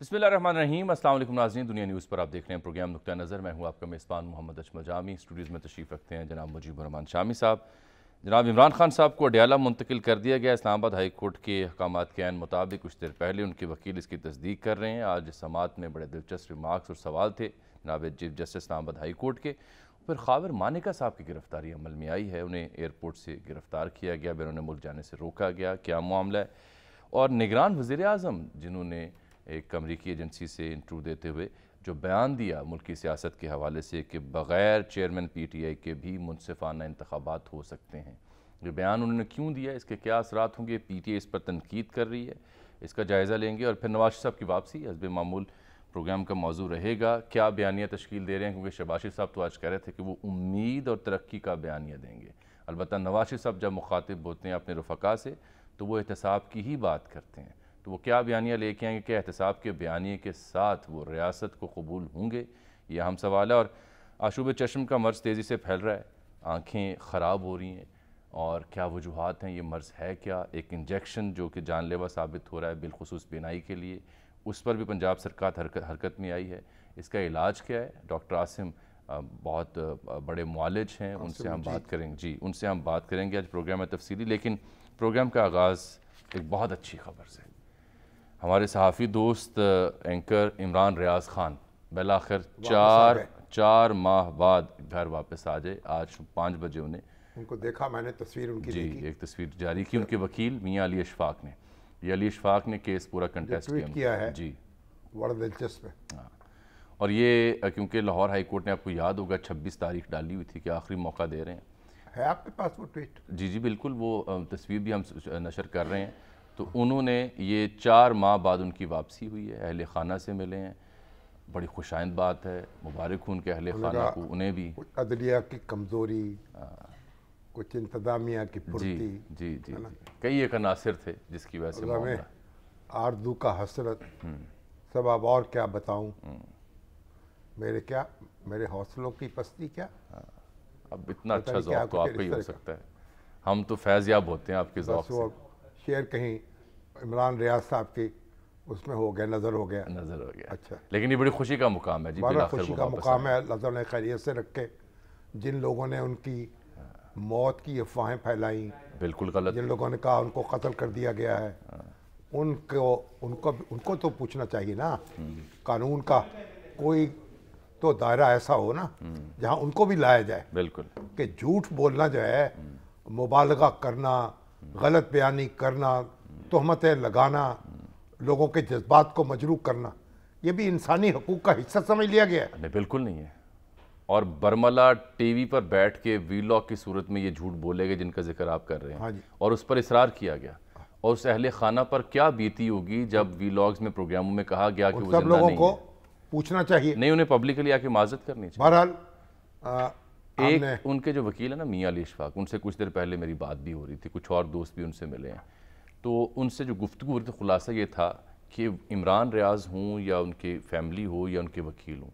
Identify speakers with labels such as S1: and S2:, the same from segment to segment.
S1: بسم اللہ الرحمن الرحیم۔ السلام علیکم ناظرین، دنیا نیوز پر آپ دیکھ رہے ہیں پروگرام نقطہ نظر۔ میں ہوں آپ کا میزبان محمد اجمل جامی۔ اسٹوڈیوز میں تشریف رکھتے ہیں جناب مجیب الرحمان شامی صاحب۔ جناب عمران خان صاحب کو اڈیالہ منتقل کر دیا گیا۔ اسلام آباد ہائی کورٹ کے احکامات کے عین مطابق کچھ دیر پہلے ان کے وکیل اس کی تصدیق کر رہے ہیں۔ آج سماعت میں بڑے دلچسپ ریمارکس اور سوال تھے جناب چیف جسٹس اسلام آباد ہائی کورٹ کے۔ پھر خاور مانیکا صاحب کی گرفتاری عمل میں آئی ہے، انہیں ایئرپورٹ سے گرفتار کیا گیا، بیرون ملک جانے سے روکا گیا، کیا معاملہ ہے؟ اور نگران وزیر اعظم جنہوں نے ایک امریکی ایجنسی سے انٹرویو دیتے ہوئے جو بیان دیا ملکی سیاست کے حوالے سے کہ بغیر چیئرمین پی ٹی آئی کے بھی منصفانہ انتخابات ہو سکتے ہیں، یہ بیان انہوں نے کیوں دیا، اس کے کیا اثرات ہوں گے؟ پی ٹی آئی اس پر تنقید کر رہی ہے، اس کا جائزہ لیں گے۔ اور پھر نواز شریف صاحب کی واپسی حسب معمول پروگرام کا موضوع رہے گا، کیا بیانیہ تشکیل دے رہے ہیں؟ کیونکہ شہباز شریف صاحب تو آج کہہ رہے تھے کہ وہ امید اور ترقی کا بیانیہ دیں گے۔ البتہ نواز شریف صاحب جب مخاطب ہوتے ہیں اپنے رفقا سے تو وہ احتساب کی ہی بات کرتے ہیں، تو وہ کیا بیانیہ لے کے آئیں گے؟ کہ احتساب کے بیانیے کے ساتھ وہ ریاست کو قبول ہوں گے؟ یہ اہم سوال ہے۔ اور آشوب چشم کا مرض تیزی سے پھیل رہا ہے، آنکھیں خراب ہو رہی ہیں، اور کیا وجوہات ہیں؟ یہ مرض ہے کیا؟ ایک انجیکشن جو کہ جان لیوا ثابت ہو رہا ہے بالخصوص بینائی کے لیے، اس پر بھی پنجاب سرکار حرکت میں آئی ہے۔ اس کا علاج کیا ہے؟ ڈاکٹر عاصم بہت بڑے معالج ہیں، ان سے ہم بات کریں گے۔ ان سے ہم بات کریں گے آج پروگرام میں تفصیلی۔ لیکن پروگرام کا آغاز ایک بہت اچھی خبر سے۔ ہمارے صحافی دوست اینکر عمران ریاض خان بالآخر چار ماہ بعد گھر واپس آ جائے۔ آج 5 بجے
S2: ان کو دیکھا میں نے، تصویر ان کی دیکھی،
S1: ایک تصویر جاری کی ان کے وکیل میاں علی اشفاق نے۔ یہ علی اشفاق نے کیس پورا کنٹیسٹ
S2: کیا ہے، بڑا دلچسپ ہے۔
S1: اور یہ کیونکہ لاہور ہائی کورٹ نے، آپ کو یاد ہوگا 26 تاریخ ڈالی ہوئی تھی کہ آخری موقع دے رہے ہیں۔
S2: ہے آپ کے پاس وہ ٹویٹ؟
S1: جی بالکل، وہ تصویر بھی ہم نشر کر رہے ہیں۔ تو انہوں نے یہ 4 ماہ بعد ان کی واپسی ہوئی ہے، اہل خانہ سے ملے ہیں، بڑی خوشائند بات ہے، مبارک ہوں ان کے اہل خانہ کو، انہیں بھی۔
S2: عدلیہ کی کمزوری، کچھ انتظامیہ کی پھرتی،
S1: جی کئی ایک عناصر تھے جس کی وجہ سے معاملہ،
S2: آرزو کا حسرت، سب اب اور کیا بتاؤں، میرے حوصلوں کی پستی کیا۔
S1: اب اتنا اچھا ذوق تو آپ کا ہی ہو سکتا ہے، ہم تو فیض یاب ہوتے ہیں آپ کے ذوق سے۔
S2: شعر کہیں عمران ریاض صاحب کی اس میں ہو گیا، نظر ہو گیا۔
S1: اچھا، لیکن یہ بڑی خوشی کا مقام ہے جی،
S2: بڑا خوشی کا مقام ہے۔ اللہ نے خیریت سے رکھے۔ جن لوگوں نے ان کی موت کی افواہیں پھیلائیں،
S1: بالکل غلط،
S2: جن لوگوں نے کہا ان کو قتل کر دیا گیا ہے، ان کو تو پوچھنا چاہیے نا، قانون کا کوئی تو دائرہ ایسا ہو نا جہاں ان کو بھی لایا جائے۔
S1: بالکل،
S2: کہ جھوٹ بولنا جو ہے، مبالغہ کرنا، غلط بیانی کرنا، تہمتیں لگانا، لوگوں کے جذبات کو مجروح کرنا، یہ بھی انسانی حقوق کا حصہ سمجھ لیا گیا ہے؟
S1: نہیں، بالکل نہیں ہے۔ اور برملا ٹی وی پر بیٹھ کے وی لاگ کی صورت میں یہ جھوٹ بولے گئے جن کا ذکر آپ کر رہے ہیں، اور اس پر اصرار کیا گیا، اور اس اہل خانہ پر کیا بیتی ہوگی جب وی لاگز میں پروگراموں میں کہا گیا کہ وہ زندہ نہیں ہے۔
S2: سب لوگوں کو پوچھنا چاہیے،
S1: نہیں، انہیں پبلکلی آ کے معذرت کرنی چاہیے۔
S2: بہرحال
S1: ایک ان کے جو وکیل ہیں نا میاں علی اشفاق، ان سے کچھ دیر پہلے میری بات بھی ہو رہی تھی، کچھ اور دوست بھی ان سے ملے ہیں، تو ان سے جو گفتگو ہو رہی تھی، خلاصہ یہ تھا کہ عمران ریاض ہوں یا ان کے فیملی ہو یا ان کے وکیل ہوں،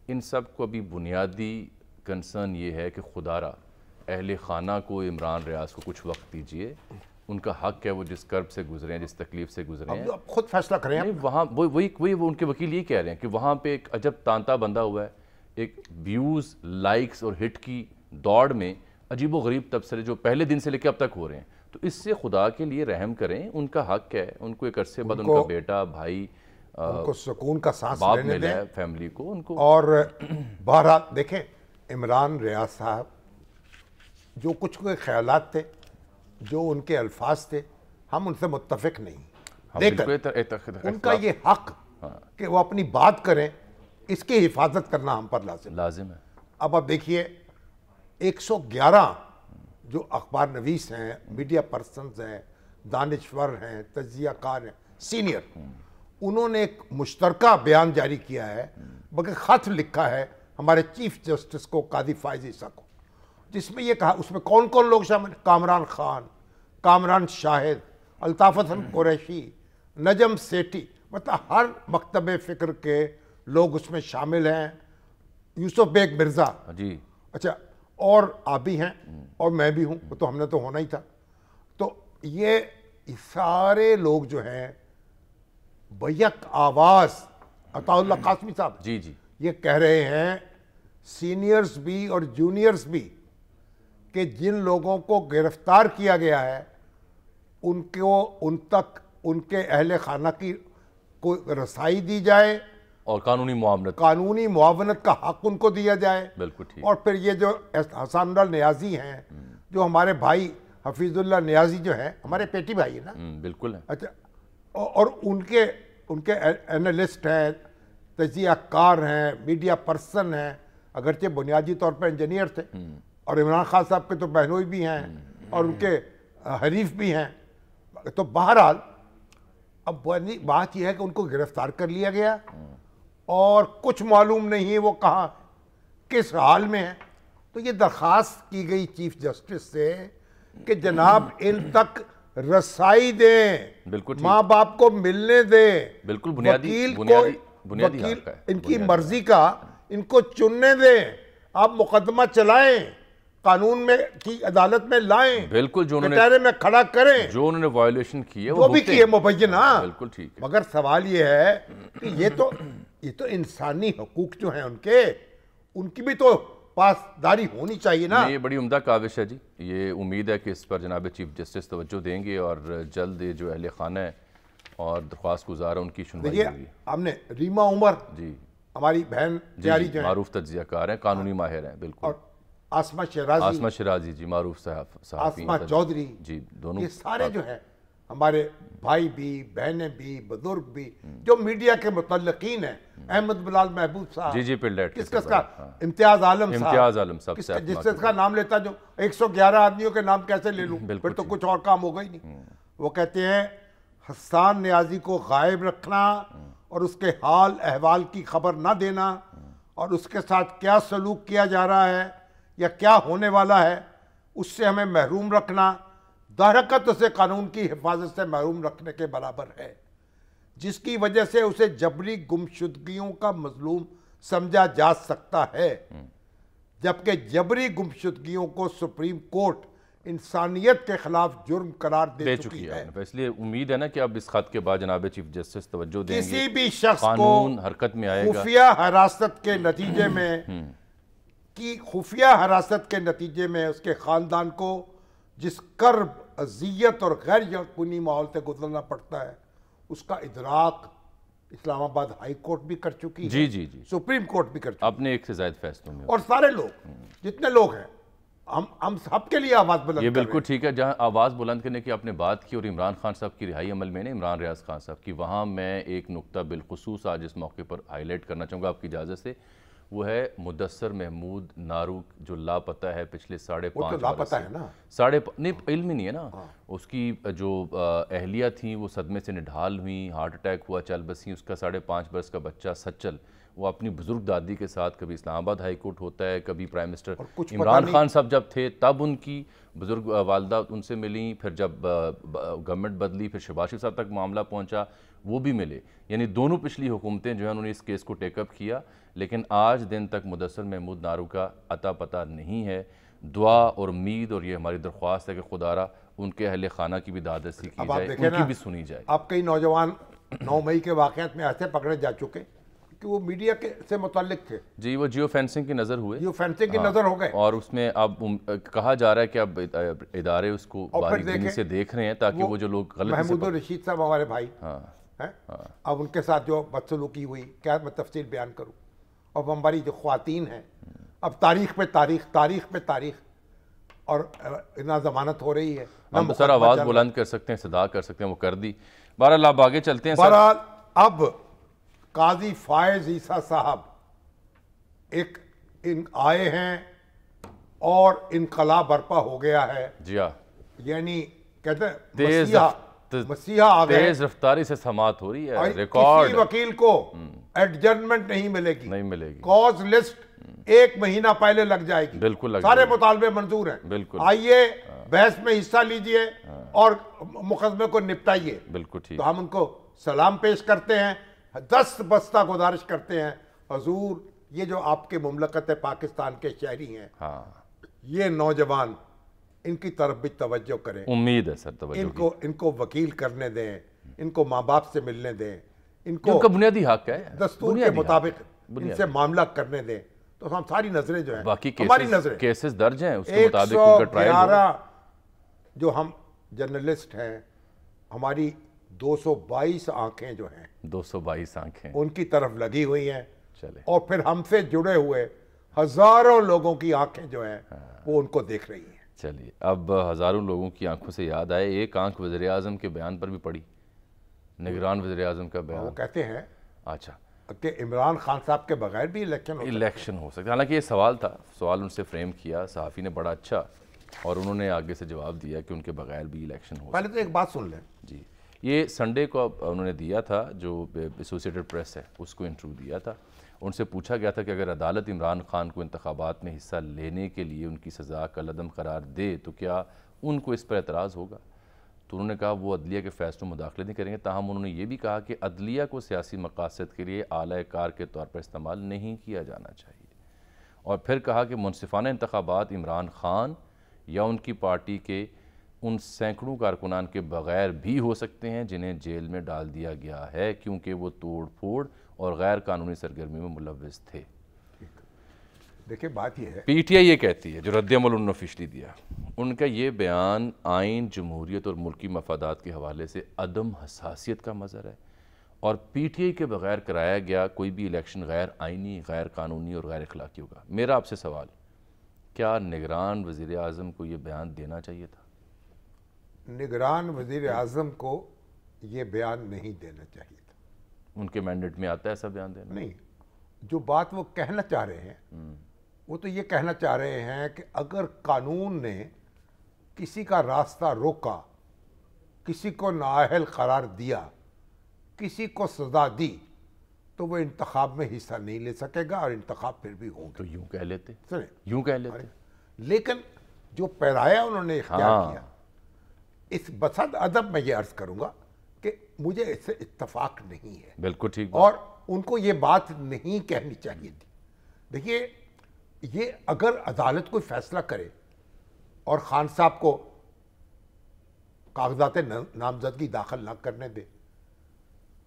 S1: ان سب کو ابھی بنیادی کنسرن یہ ہے کہ خدا را اہل خانہ کو، عمران ریاض کو کچھ وقت دیجئے، ان کا حق ہے، وہ جس کرب سے گزرے ہیں، جس تکلیف سے گزرے ہیں،
S2: خود فیصلہ کریں۔
S1: وہاں وہی ان کے وکیل یہ کہہ رہے ہیں کہ وہاں پہ ایک عجب تانتا بندہ ہوا ہے، ایک ویوز، لائکس اور ہٹ کی دوڑ میں عجیب و غریب تبصرے جو پہلے دن سے لے کے اب تک ہو رہے ہیں، تو اس سے خدا کے لیے رحم کریں، ان کا حق ہے، ان کو ایک عرصے بعد ان کا بیٹا، بھائی،
S2: ان کو سکون کا سانس
S1: باپ
S2: لینے
S1: ملا
S2: دیں
S1: ہے، فیملی کو، ان کو۔
S2: اور بہرحال دیکھیں، عمران ریاض صاحب جو کچھ خیالات تھے، جو ان کے الفاظ تھے، ہم ان سے متفق نہیں، لیکن ان کا یہ حق کہ وہ اپنی بات کریں، اس کی حفاظت کرنا ہم پر لازم
S1: ہے۔
S2: اب آپ دیکھیے 111 جو اخبار نویس ہیں، میڈیا پرسنز ہیں، دانشور ہیں، تجزیہ کار ہیں، سینئر، انہوں نے ایک مشترکہ بیان جاری کیا ہے، بلکہ خط لکھا ہے ہمارے چیف جسٹس کو، قاضی فائز عیسیٰ کو، جس میں یہ کہا، اس میں کون کون لوگ شامل؟ کامران خان، کامران شاہد، الطاف حسن قریشی، نجم سیٹھی، مطلب ہر مکتب فکر کے لوگ اس میں شامل ہیں، یوسف بیگ مرزا،
S1: جی
S2: اچھا، اور آپ بھی ہیں اور میں بھی ہوں، تو ہم نے تو ہونا ہی تھا۔ تو یہ سارے لوگ جو ہیں بیک آواز عطا اللہ قاسمی صاحب
S1: جی جی
S2: یہ کہہ رہے ہیں سینئرز بھی اور جونیئرز بھی کہ جن لوگوں کو گرفتار کیا گیا ہے ان تک ان کے اہل خانہ کی کوئی رسائی دی جائے
S1: اور قانونی
S2: معاونت کا حق ان کو دیا جائے.
S1: بالکل ٹھیک.
S2: اور پھر یہ جو حسان اللہ نیازی ہیں جو ہمارے بھائی حفیظ اللہ نیازی جو ہیں ہمارے پیٹی بھائی ہیں نا.
S1: بالکل.
S2: اچھا اور ان کے اینالسٹ ہیں, تجزیہ کار ہیں, میڈیا پرسن ہیں, اگرچہ بنیادی طور پر انجینئر تھے, اور عمران خان صاحب کے تو بہنوئی بھی ہیں اور ان کے حریف بھی ہیں. تو بہرحال اب بات یہ ہے کہ ان کو گرفتار کر لیا گیا اور کچھ معلوم نہیں ہے وہ کہاں کس حال میں ہے. تو یہ درخواست کی گئی چیف جسٹس سے کہ جناب ان تک رسائی دیں, ماں باپ کو ملنے دیں,
S1: بالکل
S2: وکیل ان کی مرضی کا ان کو چننے دیں, آپ مقدمہ چلائیں, قانون میں کی عدالت میں لائیں,
S1: بالکل جو
S2: کٹہرے میں کھڑا کریں,
S1: جو انہوں نے وائلیشن کی ہے
S2: وہ بھی کیے مبینہ.
S1: بالکل ٹھیک.
S2: مگر سوال یہ ہے کہ یہ تو انسانی حقوق جو ہیں ان کی بھی تو پاسداری ہونی چاہیے نا.
S1: یہ بڑی عمدہ کاوش ہے جی. یہ امید ہے کہ اس پر جناب چیف جسٹس توجہ دیں گے اور جلد جو اہل خانہ ہے اور درخواست گزار ان کی سنوائی ہوگی.
S2: ہم نے ریما عمر
S1: جی
S2: ہماری بہن پیاری جو
S1: معروف تجزیہ کار ہیں, قانونی ماہر ہیں. بالکل.
S2: اور آسمہ شیرازی
S1: جی معروف صحافی,
S2: آسمہ چودھری
S1: جی, دونوں
S2: یہ سارے جو ہیں ہمارے بھائی بھی, بہنیں بھی, بزرگ بھی جو میڈیا کے متعلقین ہیں. احمد بلال محبوب صاحب,
S1: جی پلڈیٹ,
S2: کس کا امتیاز عالم
S1: صاحب,
S2: جس کا نام لیتا جو 111 آدمیوں کے نام کیسے لے لوں, پھر تو کچھ اور کام ہوگا ہی نہیں. وہ کہتے ہیں حسان نیازی کو غائب رکھنا اور اس کے حال احوال کی خبر نہ دینا اور اس کے ساتھ کیا سلوک کیا جا رہا ہے یا کیا ہونے والا ہے اس سے ہمیں محروم رکھنا درحقیقت اسے قانون کی حفاظت سے محروم رکھنے کے برابر ہے, جس کی وجہ سے اسے جبری گمشدگیوں کا مظلوم سمجھا جا سکتا ہے, جبکہ جبری گمشدگیوں کو سپریم کورٹ انسانیت کے خلاف جرم قرار دے چکی ہے.
S1: اس لیے امید ہے نا کہ اب اس خط کے بعد جناب چیف جسٹس توجہ دیں گے,
S2: کسی بھی شخص کو
S1: قانون حرکت میں آئے گا.
S2: خفیہ حراست کے نتیجے میں اس کے خاندان کو جس کرب, اذیت اور غیر یقینی ماحول سے گزرنا پڑتا ہے اس کا ادراک اسلام آباد ہائی کورٹ بھی کر چکی ہے,
S1: جی
S2: سپریم کورٹ بھی کر چکی ہے,
S1: اپنے ایک سے زائد فیصلوں میں,
S2: اور سارے لوگ جتنے لوگ ہیں ہم سب کے لیے آواز بلند.
S1: یہ بالکل ٹھیک ہے. جہاں آواز بلند کرنے کی آپ نے بات کی اور عمران خان صاحب کی رہائی عمل میں نے, عمران ریاض خان صاحب کی, وہاں میں ایک نقطہ بالخصوص آج اس موقع پر ہائی لائٹ کرنا چاہوں گا آپ کی اجازت سے. وہ ہے مدثر محمود نارو جو لاپتہ ہے پچھلے 5.5 برس سے. نہیں علم ہی نہیں ہے نا. اس کی جو اہلیہ تھیں وہ صدمے سے نڈھال ہوئیں, ہارٹ اٹیک ہوا, چل بسیں. اس کا 5.5 برس کا بچہ سچل وہ اپنی بزرگ دادی کے ساتھ کبھی اسلام آباد ہائی کورٹ ہوتا ہے, کبھی پرائم منسٹر عمران خان صاحب جب تھے تب ان کی بزرگ والدہ ان سے ملیں, پھر جب گورنمنٹ بدلی پھر شہباز شریف صاحب تک معاملہ پہنچا وہ بھی ملے. یعنی دونوں پچھلی حکومتیں جو ہیں انہوں نے اس کیس کو ٹیک اپ کیا, لیکن آج دن تک مدثر محمود نارو کا عطا پتہ نہیں ہے. دعا اور امید اور یہ ہماری درخواست ہے کہ خدا را ان کے اہل خانہ کی بھی داد رسی کی جائے, ان کی بھی سنی جائے.
S2: اب کئی نوجوان 9 مئی کے واقعات میں ایسے پکڑے جا چکے کہ وہ میڈیا سے متعلق تھے.
S1: جی وہ جیو فینسنگ کی نظر ہوئے,
S2: جیو فینسنگ کی نظر ہو گئے,
S1: اور اس میں اب کہا جا رہا ہے کہ اب ادارے اس کو باریکی سے دیکھ رہے ہیں تاکہ وہ جو لوگ غلط.
S2: محمود الرشید صاحب ہمارے بھائی, اب ان کے ساتھ جو بدسلوکی ہوئی کیا میں تفصیل بیان کروں. اب ہماری جو خواتین ہیں اب تاریخ پہ تاریخ اور اتنا ضمانت ہو رہی ہے.
S1: ہم سر آواز بلند کر سکتے ہیں, صدا کر سکتے ہیں, وہ کر دی. بہرحال آپ آگے چلتے ہیں.
S2: بہرحال اب قاضی فائز عیسیٰ صاحب آئے ہیں اور انقلاب برپا ہو گیا ہے.
S1: جی ہاں,
S2: یعنی کہتے ہیں مسیحا آ گئے.
S1: تیز رفتاری سے سماعت ہو رہی ہے,
S2: ریکارڈ. کسی وکیل کو ایڈجرنمنٹ نہیں ملے گی. کاز لسٹ 1 مہینہ پہلے لگ جائے گی.
S1: بالکل,
S2: سارے مطالبے منظور ہیں.
S1: بالکل,
S2: آئیے بحث میں حصہ لیجئے اور مقدمے کو نپٹائیے.
S1: بالکل ٹھیک.
S2: تو ہم ان کو سلام پیش کرتے ہیں, دستبستہ گزارش کرتے ہیں, حضور یہ جو آپ کے مملکت پاکستان کے شہری ہیں, یہ نوجوان ان کی طرف بھی توجہ کریں.
S1: امید ہے سر توجہ
S2: ان کو وکیل کرنے دیں, ان کو ماں باپ سے ملنے دیں, ان کو
S1: ان کا بنیادی حق ہے
S2: دستور کے مطابق ان سے معاملہ کرنے دیں تو ہم ساری نظریں جو ہیں
S1: باقی
S2: ہماری نظریں
S1: کیسز درج ہیں اس کے مطابق ان کا ٹرائل ہو.
S2: 111 جو ہم جرنلسٹ ہیں ہماری 222 آنکھیں جو ہیں
S1: 222 آنکھیں
S2: ان کی طرف لگی ہوئی ہیں
S1: چلے
S2: اور پھر ہم سے جڑے ہوئے ہزاروں لوگوں کی آنکھیں جو ہیں وہ ان کو دیکھ رہی ہیں.
S1: چلیے اب ہزاروں لوگوں کی آنکھوں سے یاد آئے ایک آنکھ وزیر اعظم کے بیان پر بھی پڑی نگران وزیر اعظم کا
S2: وہ
S1: بیان.
S2: کہتے ہیں
S1: اچھا
S2: کہ عمران خان صاحب کے بغیر بھی
S1: الیکشن ہو سکتا ہے. حالانکہ یہ سوال تھا سوال ان سے فریم کیا صحافی نے بڑا اچھا اور انہوں نے آگے سے جواب دیا کہ ان کے بغیر بھی الیکشن ہو سکتا
S2: پہلے تو ایک بات سن لیں.
S1: جی یہ سنڈے کو انہوں نے دیا تھا جو ایسوسیٹڈ پریس ہے اس کو انٹرویو دیا تھا. ان سے پوچھا گیا تھا کہ اگر عدالت عمران خان کو انتخابات میں حصہ لینے کے لیے ان کی سزا کا عدم قرار دے تو کیا ان کو اس پر اعتراض ہوگا. تو انہوں نے کہا وہ عدلیہ کے فیصلوں میں مداخلت نہیں کریں گے. تاہم انہوں نے یہ بھی کہا کہ عدلیہ کو سیاسی مقاصد کے لیے اعلی کار کے طور پر استعمال نہیں کیا جانا چاہیے. اور پھر کہا کہ منصفانہ انتخابات عمران خان یا ان کی پارٹی کے ان سینکڑوں کارکنان کے بغیر بھی ہو سکتے ہیں جنہیں جیل میں ڈال دیا گیا ہے کیونکہ وہ توڑ پھوڑ اور غیر قانونی سرگرمی میں ملوث تھے.
S2: دیکھیں بات یہ ہے
S1: پی ٹی آئی یہ کہتی ہے جو رد عمل انہوں نے آفیشلی دیا ان کا یہ بیان آئین جمہوریت اور ملکی مفادات کے حوالے سے عدم حساسیت کا مظہر ہے اور پی ٹی آئی کے بغیر کرایا گیا کوئی بھی الیکشن غیر آئینی غیر قانونی اور غیر اخلاقی ہوگا. میرا آپ سے سوال کیا نگران وزیر اعظم کو یہ بیان دینا چاہیے تھا؟
S2: نگران وزیر اعظم کو یہ بیان نہیں دینا چاہیے تھا.
S1: ان کے مینڈیٹ میں آتا ہے ایسا بیان دینا؟
S2: نہیں جو بات وہ کہنا چاہ رہے ہیں وہ تو یہ کہنا چاہ رہے ہیں کہ اگر قانون نے کسی کا راستہ روکا کسی کو نااہل قرار دیا کسی کو سزا دی تو وہ انتخاب میں حصہ نہیں لے سکے گا اور انتخاب پھر بھی ہوں گے.
S1: تو یوں کہہ لیتے
S2: سنیں
S1: یوں کہہ لیتے
S2: لیکن جو پیرایا انہوں نے اختیار کیا اس بصد ادب میں یہ عرض کروں گا کہ مجھے اس سے اتفاق نہیں ہے.
S1: بالکل ٹھیک
S2: اور ان کو یہ بات نہیں کہنی چاہیے تھی. دیکھیے یہ اگر عدالت کوئی فیصلہ کرے اور خان صاحب کو کاغذات نامزدگی داخل نہ کرنے دے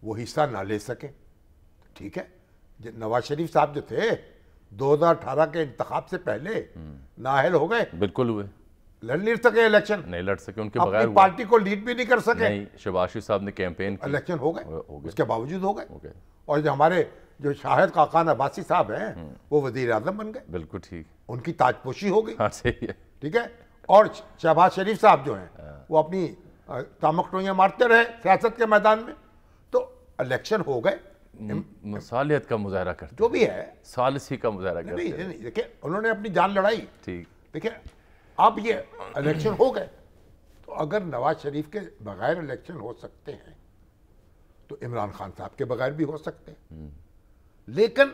S2: وہ حصہ نہ لے سکیں ٹھیک ہے. نواز شریف صاحب جو تھے 2018 کے انتخاب سے پہلے نااہل ہو گئے
S1: بالکل ہوئے
S2: لڑ نہیں سکے الیکشن
S1: نہیں لڑ سکے ان کے بغیر
S2: اپنی پارٹی کو لیڈ بھی نہیں کر سکے
S1: نہیں. شہباز شریف صاحب نے کیمپین کی
S2: الیکشن ہو گئے اس کے باوجود ہو گئے.
S1: گئے.
S2: اور جو ہمارے جو شاہد خاقان عباسی صاحب ہیں وہ وزیر اعظم بن گئے.
S1: بالکل ٹھیک
S2: ان کی تاج پوشی ہو گئی.
S1: ہاں صحیح ہے
S2: ٹھیک ہے. اور شہباز شریف صاحب جو ہیں وہ اپنی تامک ٹوئیاں مارتے رہے سیاست کے میدان میں تو الیکشن ہو گئے.
S1: مصالحت کا مظاہرہ کرتے
S2: جو بھی ہے
S1: ثالثی کا مظاہرہ کرتے
S2: نہیں دیکھیں انہوں نے اپنی جان لڑائی
S1: ٹھیک.
S2: دیکھیں اب یہ الیکشن ہو گئے تو اگر نواز شریف کے بغیر الیکشن ہو سکتے ہیں تو عمران خان صاحب کے بغیر بھی ہو سکتے ہیں. لیکن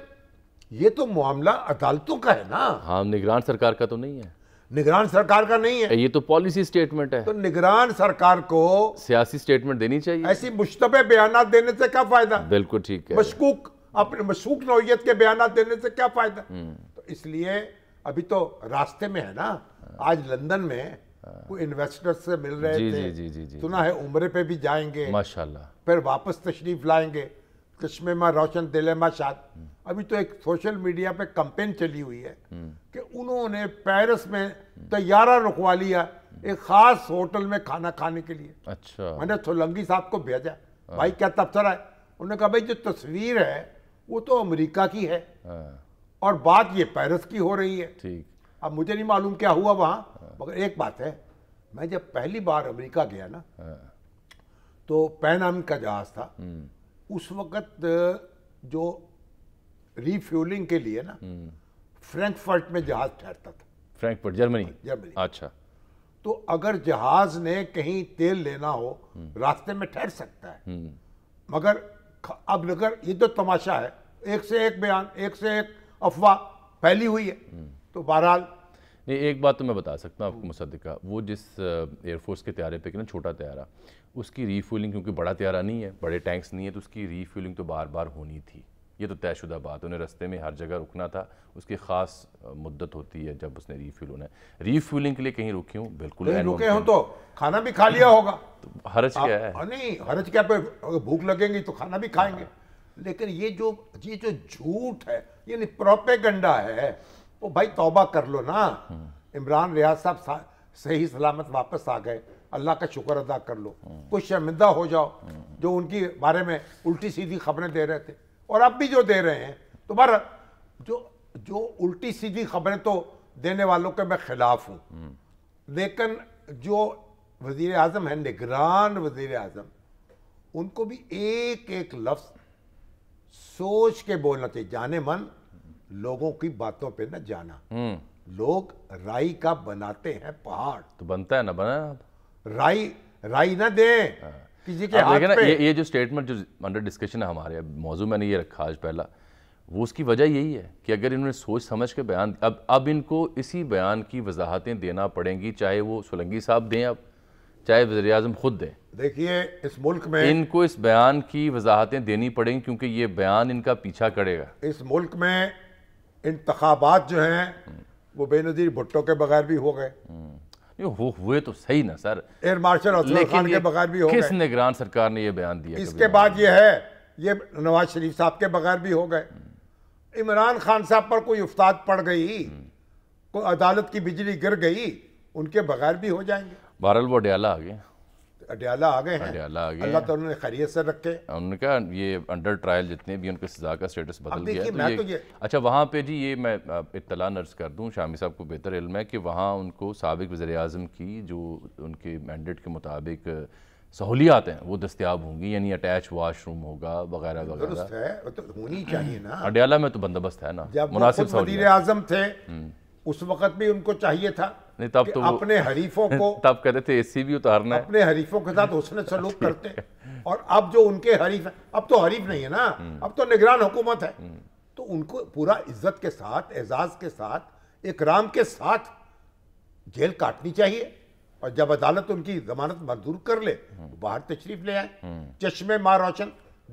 S2: یہ تو معاملہ عدالتوں کا ہے نا.
S1: ہاں نگران سرکار کا تو نہیں ہے
S2: نگران سرکار کا نہیں ہے.
S1: یہ تو پالیسی سٹیٹمنٹ ہے
S2: تو نگران سرکار کو
S1: سیاسی سٹیٹمنٹ دینی چاہیے.
S2: ایسی مشتبہ بیانات دینے سے کیا فائدہ.
S1: بالکل ٹھیک ہے.
S2: مشکوک اپنے مشکوک نوعیت کے بیانات دینے سے کیا فائدہ. تو اس لیے ابھی تو راستے میں ہے نا. آج لندن میں کوئی انویسٹر سے مل رہے تھے
S1: جی
S2: سنا ہے عمرے پہ بھی جائیں گے
S1: ماشاءاللہ
S2: پھر واپس تشریف لائیں گے. چشمے میں روشن دل میں شاد. ابھی تو ایک سوشل میڈیا پہ کمپین چلی ہوئی ہے کہ انہوں نے پیرس میں طیارہ رکوا لیا ایک خاص ہوٹل میں کھانا کھانے کے لیے.
S1: اچھا
S2: میں نے سولنگی صاحب کو بھیجا بھائی کیا تبصرہ ہے. انہوں نے کہا بھائی جو تصویر ہے وہ تو امریکہ کی ہے اور بات یہ پیرس کی ہو رہی ہے.
S1: ٹھیک.
S2: اب مجھے نہیں معلوم کیا ہوا وہاں مگر ایک بات ہے میں جب پہلی بار امریکہ گیا نا تو پین ام کا جہاز تھا. اس وقت جو ری فیولنگ کے لیے نا فرینکفرٹ میں جہاز ٹھہرتا تھا.
S1: فرینکفرٹ جرمنی. اچھا.
S2: تو اگر جہاز نے کہیں تیل لینا ہو راستے میں ٹھہر سکتا ہے مگر اب اگر یہ تو تماشا ہے ایک سے ایک بیان ایک سے ایک افواہ پھیلی ہوئی ہے. تو بہرحال
S1: نہیں ایک بات تو میں بتا سکتا ہوں آپ کو مصدقہ وہ جس ایئر فورس کے طیارے پہ کہ نا چھوٹا طیارہ اس کی ری فیولنگ کیونکہ بڑا طیارہ نہیں ہے بڑے ٹینکس نہیں ہے تو اس کی ری فیولنگ تو بار بار ہونی تھی یہ تو طے شدہ بات. انہیں رستے میں ہر جگہ رکنا تھا, اس کی خاص مدت ہوتی ہے جب اس نے ریفیول ہونا ہے. ریفیولنگ کے لیے کہیں رکے ہوں, بالکل
S2: رکے ہوں تو کھانا بھی کھا لیا ہوگا,
S1: حرج کیا ہے؟
S2: نہیں حرج کیا, پہ بھوک لگیں گی تو کھانا بھی کھائیں گے. لیکن یہ جو جھوٹ ہے, یہ پروپیگنڈا ہے, وہ بھائی توبہ کر لو نا. عمران ریاض صاحب صحیح سلامت واپس آ گئے, اللہ کا شکر ادا کر لو. کچھ شرمندہ ہو جاؤ جو ان کی بارے میں الٹی سیدھی خبریں دے رہے تھے, اور اب بھی جو دے رہے ہیں. تمہارا جو الٹی سیدھی خبریں تو دینے والوں کے میں خلاف ہوں, لیکن جو وزیر اعظم ہیں, نگران وزیر اعظم, ان کو بھی ایک ایک لفظ سوچ کے بولنا چاہیے. جانے من لوگوں کی باتوں پہ نہ جانا. لوگ رائی کا بناتے ہیں پہاڑ,
S1: تو بنتا ہے نہ بنا.
S2: رائی نہ دیں کسی کے ہاتھ پہ.
S1: یہ جو سٹیٹمنٹ جو انڈر ڈسکشن ہے ہمارے موضوع میں نے یہ رکھا آج پہلا, وہ اس کی وجہ یہی ہے کہ اگر انہوں نے سوچ سمجھ کے بیان, اب ان کو اسی بیان کی وضاحتیں دینا پڑیں گی, چاہے وہ سولنگی صاحب دیں, اب چاہے وزیر اعظم خود دیں.
S2: دیکھیے اس ملک میں
S1: ان کو اس بیان کی وضاحتیں دینی پڑیں گی, کیونکہ یہ بیان ان کا پیچھا کرے گا.
S2: اس ملک میں انتخابات جو ہیں وہ بے نظیر بھٹو کے بغیر بھی ہو گئے,
S1: ہوئے تو صحیح نا سر,
S2: ایئر مارشل اسلم خان کے بغیر بھی ہو گئے.
S1: کس نگران سرکار نے یہ بیان دیا؟
S2: اس کے بعد یہ ہے, یہ نواز شریف صاحب کے بغیر بھی ہو گئے. عمران خان صاحب پر کوئی افتاد پڑ گئی, کوئی عدالت کی بجلی گر گئی, ان کے بغیر بھی ہو جائیں گے.
S1: بہرحال وہ اڈیالہ آ گئے,
S2: اڈیالہ آ گئے ہیں, اللہ تعالیٰ نے خیریت سے رکھے.
S1: انہوں نے کہا یہ انڈر ٹرائل جتنے بھی ان کے سزا کا سٹیٹس بدل گیا ہے. اچھا وہاں پہ جی یہ میں اطلاع نرس کر دوں, شامی صاحب کو بہتر علم ہے کہ وہاں ان کو سابق وزیر اعظم کی جو ان کے مینڈیٹ کے مطابق سہولیات ہیں وہ دستیاب ہوں گی, یعنی اٹیچ واش روم ہوگا وغیرہ وغیرہ.
S2: درست ہے, تو ہونی چاہیے نا.
S1: اڈیالہ میں تو بندوبست ہے نا,
S2: مناسب وزیر اعظم تھے اس وقت بھی ان کو چاہیے تھا کہ اپنے حریفوں کو,
S1: تب کہتے تھے اے سی بھی اتارنا ہے,
S2: اپنے حریفوں کے ساتھ حسن سلوک کرتے. اور اب جو ان کے حریف ہیں, اب تو حریف نہیں ہے نا, اب تو نگران حکومت ہے, تو ان کو پورا عزت کے ساتھ, اعزاز کے ساتھ, اکرام کے ساتھ جیل کاٹنی چاہیے. اور جب عدالت ان کی ضمانت منظور کر لے باہر تشریف لے آئے, چشمے ماں روشن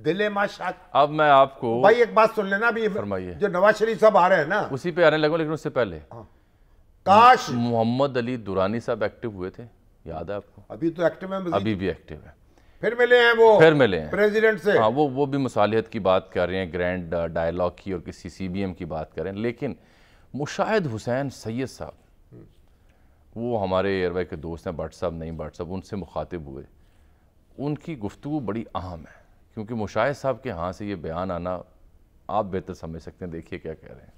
S2: دل ماں شاد.
S1: اب میں آپ کو
S2: بھائی ایک بات سن لینا بھی, جو نواز شریف صاحب آ رہے ہیں نا
S1: اسی پہ آنے لگوں, لیکن اس سے پہلے
S2: کاش
S1: محمد علی دورانی صاحب ایکٹیو ہوئے تھے, یاد ہے آپ کو؟
S2: ابھی تو ایکٹیو ہیں,
S1: ابھی بھی ایکٹیو ہے.
S2: پھر ملے ہیں وہ,
S1: پھر ملے ہیں
S2: پریزیڈنٹ سے.
S1: ہاں وہ بھی مصالحت کی بات کر رہے ہیں, گرینڈ ڈائیلاگ کی, اور کسی سی بی ایم کی بات کر رہے ہیں. لیکن مشاہد حسین سید صاحب, وہ ہمارے ایئروے کے دوست ہیں, بٹ صاحب نہیں بٹ صاحب, ان سے مخاطب ہوئے. ان کی گفتگو بڑی اہم ہے, کیونکہ مشاہد صاحب کے ہاں سے یہ بیان آنا آپ بہتر سمجھ سکتے ہیں. دیکھیے کیا کہہ رہے ہیں.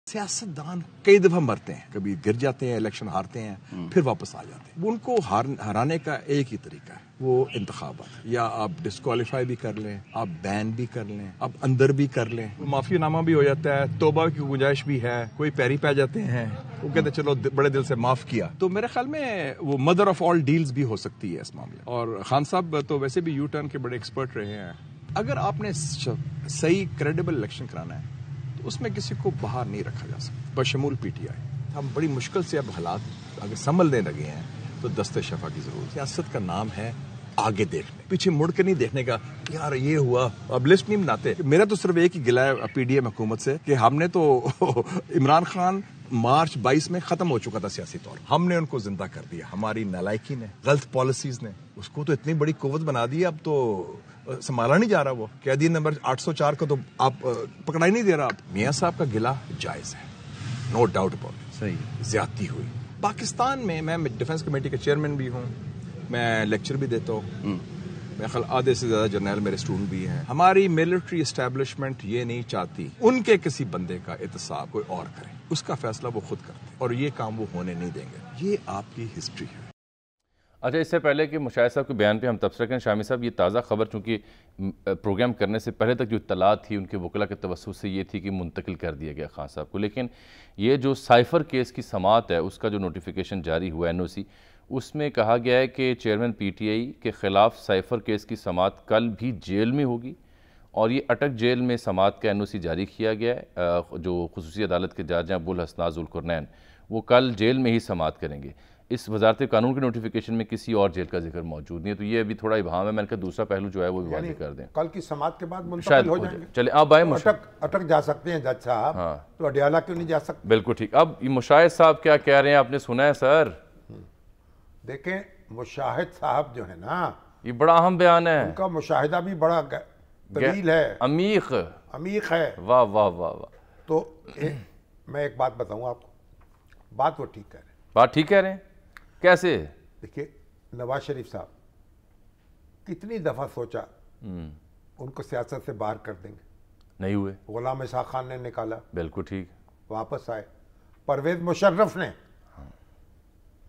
S3: سیاستدان کئی دفعہ مرتے ہیں, کبھی گر جاتے ہیں, الیکشن ہارتے ہیں, پھر واپس آ جاتے ہیں. ان کو ہرانے کا ایک ہی طریقہ ہے, وہ انتخابات. یا آپ ڈسکوالیفائی بھی کر لیں, آپ بین بھی کر لیں, آپ اندر بھی کر لیں, معافی نامہ بھی ہو جاتا ہے, توبہ کی گنجائش بھی ہے, کوئی پیری پہ جاتے ہیں, وہ کہتے ہیں چلو بڑے دل سے معاف کیا. تو میرے خیال میں وہ مدر آف آل ڈیلز بھی ہو سکتی ہے اس معاملے. اور خان صاحب تو ویسے بھی یو ٹرن کے بڑے ایکسپرٹ رہے ہیں. اگر آپ نے صحیح کریڈیبل الیکشن کرانا ہے تو اس میں کسی کو باہر نہیں رکھا جا سکتا, بشمول پی ٹی آئی. ہم بڑی مشکل سے اب حالات اگر سنبھلنے لگے ہیں تو دست شفا کی ضرورت. سیاست کا نام ہے آگے دیکھنے, پیچھے مڑ کے نہیں دیکھنے کا, یار یہ ہوا. اب لسٹ نہیں بناتے. میرا تو صرف ایک ہی گلہ ہے پی ڈی ایم حکومت سے کہ ہم نے تو عمران خان مارچ 22 میں ختم ہو چکا تھا سیاسی طور, ہم نے ان کو زندہ کر دیا. ہماری نالائکی نے, غلط پالیسیز نے اس کو تو اتنی بڑی قوت بنا دی, اب تو سنبھالا نہیں جا رہا. وہ قیدی نمبر 804 کو تو آپ پکڑا ہی نہیں دے رہا. آپ میاں صاحب کا گلہ جائز ہے, نو ڈاؤٹ اباؤٹ اٹ. صحیح زیادتی ہوئی پاکستان میں. میں ڈیفنس کمیٹی کا چیئرمین بھی ہوں, میں لیکچر بھی دیتا ہوں. میرے خیال آدھے سے زیادہ جرنیل میرے اسٹوڈنٹ بھی ہیں. ہماری ملٹری اسٹیبلشمنٹ یہ نہیں چاہتی ان کے کسی بندے کا احتساب کوئی اور کرے, اس کا فیصلہ وہ خود کرتے ہیں, اور یہ کام وہ ہونے نہیں دیں گے. یہ آپ کی ہسٹری ہے.
S1: اچھا, اس سے پہلے کہ مشاہد صاحب کے بیان پہ ہم تبصرہ کریں, شامی صاحب یہ تازہ خبر چونکہ پروگرام کرنے سے پہلے تک جو اطلاعات تھی ان کے وکلاء کے توسط سے یہ تھی کہ منتقل کر دیا گیا خان صاحب کو, لیکن یہ جو سائفر کیس کی سماعت ہے اس کا جو نوٹیفیکیشن جاری ہوا این او سی, اس میں کہا گیا ہے کہ چیئرمین پی ٹی آئی کے خلاف سائفر کیس کی سماعت کل بھی جیل میں ہوگی, اور یہ اٹک جیل میں سماعت کا این او سی جاری کیا گیا ہے. جو خصوصی عدالت کے جج ہیں ابوالحسناء ذوالقرنین, وہ کل جیل میں ہی سماعت کریں گے. اس وزارت قانون کی نوٹیفیکیشن میں کسی اور جیل کا ذکر موجود نہیں ہے، تو یہ ابھی تھوڑا ابہام ہے. میں نے کہا دوسرا پہلو جو ہے وہ بھی واضح کر دیں.
S2: کل کی سماعت کے بعد
S1: شاید
S2: منتقل ہو
S1: ہو
S2: جائیں گے.
S1: چلے آپ آئے
S2: اٹک جا سکتے ہیں جج صاحب, تو اڈیالہ کیوں نہیں جا سکتے؟
S1: بالکل ٹھیک. اب یہ مشاہد صاحب کیا کہہ رہے ہیں آپ نے سنا ہے سر؟
S2: دیکھیں مشاہد صاحب جو ہے نا,
S1: یہ بڑا اہم بیان ہے,
S2: ان کا مشاہدہ بھی بڑا طویل ہے, عمیق ہے.
S1: واہ واہ واہ واہ.
S2: تو میں ایک بات بتاؤں آپ کو, بات وہ ٹھیک کہہ رہے ہیں.
S1: بات ٹھیک کہہ رہے ہیں کیسے؟
S2: دیکھیے نواز شریف صاحب کتنی دفعہ سوچا ان کو سیاست سے باہر کر دیں گے,
S1: نہیں ہوئے.
S2: غلام اسحاق خان نے نکالا,
S1: بالکل ٹھیک,
S2: واپس آئے. پرویز مشرف نے,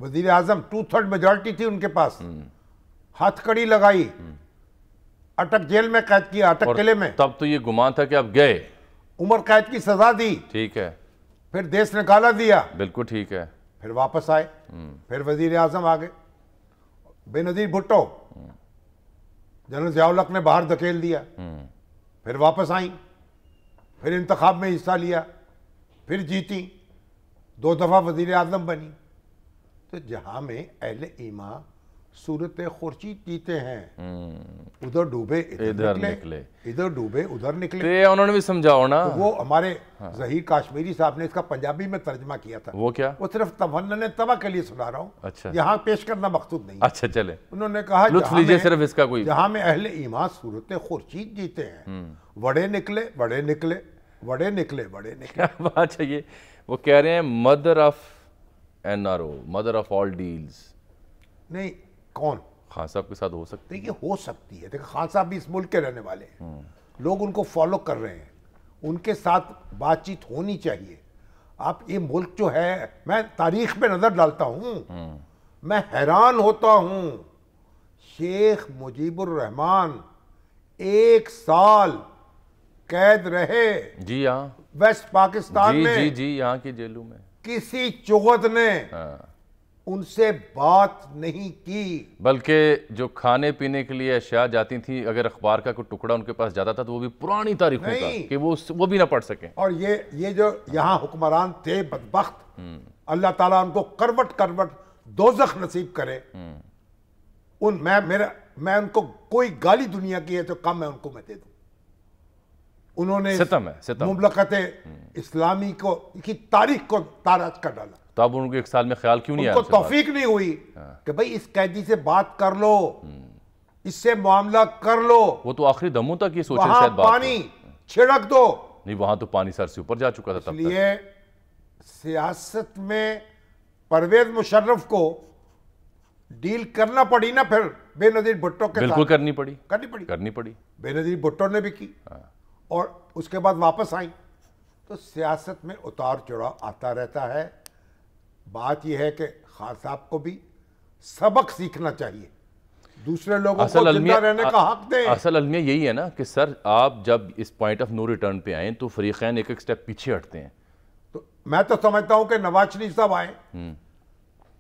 S2: وزیر اعظم 2/3 میجورٹی تھی ان کے پاس, ہاتھ کڑی لگائی, اٹک جیل میں قید کیا, اٹک قلعے میں.
S1: تب تو یہ گمان تھا کہ اب گئے,
S2: عمر قید کی سزا دی,
S1: ٹھیک ہے,
S2: پھر دیس نکالا دیا,
S1: بالکل ٹھیک ہے,
S2: پھر واپس آئے, پھر وزیر اعظم آگے. بے نظیر بھٹو جنرل ضیاء الحق نے باہر دھکیل دیا, پھر واپس آئیں, پھر انتخاب میں حصہ لیا, پھر جیتی, 2 دفعہ وزیر اعظم بنی. تو جہاں میں اہل ایمان صورت خورشید جیتے ہیں, ادھر ڈوبے ادھر نکلے, ادھر ڈوبے ادھر نکلے.
S1: انہوں نے بھی سمجھاؤ نا,
S2: وہ ہمارے ظہیر کاشمیری صاحب نے اس کا پنجابی میں ترجمہ کیا تھا.
S1: وہ کیا؟
S2: وہ صرف تفنن طبع کے لیے سنا رہا ہوں,
S1: اچھا,
S2: یہاں پیش کرنا مقصود نہیں.
S1: اچھا چلے,
S2: انہوں نے کہا
S1: لطف لیجئے صرف اس کا کوئی,
S2: جہاں میں اہل ایمان صورت خورشید جیتے ہیں, بڑے نکلے بڑے نکلے بڑے نکلے بڑے نکلے.
S1: بات چاہیے. وہ کہہ رہے ہیں mother of NRO, mother of all deals.
S2: نہیں, کون؟
S1: خان صاحب کے ساتھ ہو سکتی
S2: ہے؟ ہو سکتی ہے. دیکھیں خان صاحب بھی اس ملک کے رہنے والے ہیں, لوگ ان کو فالو کر رہے ہیں, ان کے ساتھ بات چیت ہونی چاہیے. آپ یہ ملک جو ہے, میں تاریخ پہ نظر ڈالتا ہوں, میں حیران ہوتا ہوں. شیخ مجیب الرحمان 1 سال قید رہے,
S1: جی ہاں,
S2: ویسٹ پاکستان میں,
S1: جی جی یہاں کی جیلوں میں.
S2: کسی چغت نے ان سے بات نہیں کی,
S1: بلکہ جو کھانے پینے کے لیے اشیاء جاتی تھیں, اگر اخبار کا کوئی ٹکڑا ان کے پاس جاتا تھا تو وہ بھی پرانی تاریخوں کا, کہ وہ بھی نہ پڑھ سکیں.
S2: اور یہ جو یہاں حکمران تھے بدبخت, اللہ تعالیٰ ان کو کروٹ کروٹ دوزخ نصیب کرے. میں ان کو کوئی گالی دنیا کی ہے تو کم ہے ان کو میں دے دوں. انہوں نے مملکت اسلامی کی تاریخ کو تاراج کر ڈالا.
S1: تو اب ان کو 1 سال میں خیال کیوں نہیں آیا؟
S2: ان کو توفیق نہیں ہوئی کہ بھئی اس قیدی سے بات کر لو, اس سے معاملہ کر لو.
S1: وہ تو آخری دموں تک یہ سوچیں
S2: وہاں پانی چھڑک دو.
S1: نہیں, وہاں تو پانی سر سے اوپر جا چکا تھا تب تک.
S2: اس لیے سیاست میں پرویز مشرف کو ڈیل کرنا پڑی نا پھر بے نظیر بھٹو کے ساتھ.
S1: بالکل کرنی پڑی.
S2: بے نظیر بھٹو نے بھی کی, اور اس کے بعد واپس آئیں. تو سیاست میں اتار چڑھاؤ آتا رہتا ہے. بات یہ ہے کہ خان صاحب کو بھی سبق سیکھنا چاہیے, دوسرے لوگوں کو زندہ رہنے کا حق دیں.
S1: اصل المیہ یہی ہے نا کہ سر آپ جب اس پوائنٹ آف نو ریٹرن پہ آئیں تو فریقین ایک سٹیپ پیچھے ہٹتے ہیں.
S2: تو میں تو سمجھتا ہوں کہ نواز شریف صاحب آئیں,